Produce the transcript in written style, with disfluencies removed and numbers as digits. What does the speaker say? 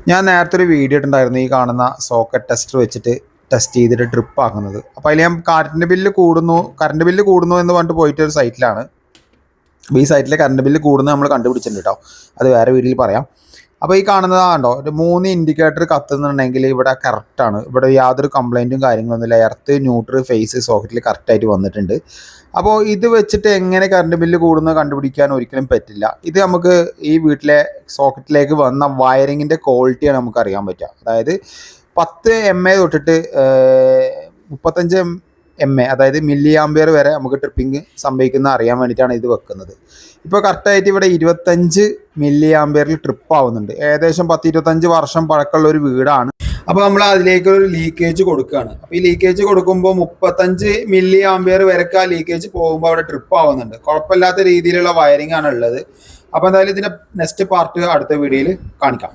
ഞാൻ നേരത്തെ ഒരു വീഡിയോ ഇട്ടുണ്ടായിരുന്നു ഈ കാണുന്ന സോക്കറ്റ് ടെസ്റ്റർ വെച്ചിട്ട് ടെസ്റ്റ് ചെയ്തിട്ട് ട്രിപ്പ് ആക്കുന്നത്. അപ്പോൾ അതിൽ ഞാൻ കറണ്ട് ബില്ല് കൂടുന്നു എന്ന് പറഞ്ഞിട്ട് പോയിട്ട് ഒരു സൈറ്റിലാണ്. അപ്പോൾ ഈ സൈറ്റിലെ കറണ്ട് ബില്ല് കൂടുന്നത് നമ്മൾ കണ്ടുപിടിച്ചിട്ടുണ്ട് കേട്ടോ. അത് വേറെ വീഡിയോയിൽ പറയാം. അപ്പോൾ ഈ കാണുന്നതാണ്ടോ ഒരു 3 ഇൻഡിക്കേറ്റർ കത്തുന്നുണ്ടെങ്കിൽ ഇവിടെ കറക്റ്റാണ്. ഇവിടെ യാതൊരു കംപ്ലൈൻറ്റും കാര്യങ്ങളൊന്നുമില്ല. എർത്ത്, ന്യൂട്രൽ, ഫേസ് സോക്കറ്റിൽ കറക്റ്റായിട്ട് വന്നിട്ടുണ്ട്. അപ്പോൾ ഇത് വെച്ചിട്ട് എങ്ങനെ കറണ്ട് ബില്ല് കൂടുന്നത് കണ്ടുപിടിക്കാൻ ഒരിക്കലും പറ്റില്ല. ഇത് നമുക്ക് ഈ വീട്ടിലെ സോക്കറ്റിലേക്ക് വന്ന വയറിങ്ങിൻ്റെ ക്വാളിറ്റിയാണ് നമുക്ക് അറിയാൻ പറ്റുക. അതായത് 10 MA തൊട്ടിട്ട് 35 MA അതായത് മില്ലി ആംപിയർ വരെ നമുക്ക് ട്രിപ്പിംഗ് സംഭവിക്കുന്ന അറിയാൻ വേണ്ടിയിട്ടാണ് ഇത് വെക്കുന്നത്. ഇപ്പോൾ കറക്റ്റായിട്ട് ഇവിടെ 25 മില്ലി ആംപിയറിൽ ട്രിപ്പ് ആവുന്നുണ്ട്. ഏകദേശം 10-25 വർഷം പഴക്കമുള്ള ഒരു വീടാണ്. അപ്പോൾ നമ്മൾ അതിലേക്ക് ഒരു ലീക്കേജ് കൊടുക്കുകയാണ്. അപ്പോൾ ഈ ലീക്കേജ് കൊടുക്കുമ്പോൾ 35 മില്ലി ആംപിയർ വരെയൊക്കെ ആ ലീക്കേജ് പോകുമ്പോൾ അവിടെ ട്രിപ്പ് ആവുന്നുണ്ട്. കുഴപ്പമില്ലാത്ത രീതിയിലുള്ള വയറിംഗ് ആണ് ഉള്ളത്. അപ്പോൾ എന്തായാലും ഇതിൻ്റെ നെക്സ്റ്റ് പാർട്ട് അടുത്ത വീഡിയോയിൽ കാണിക്കാം.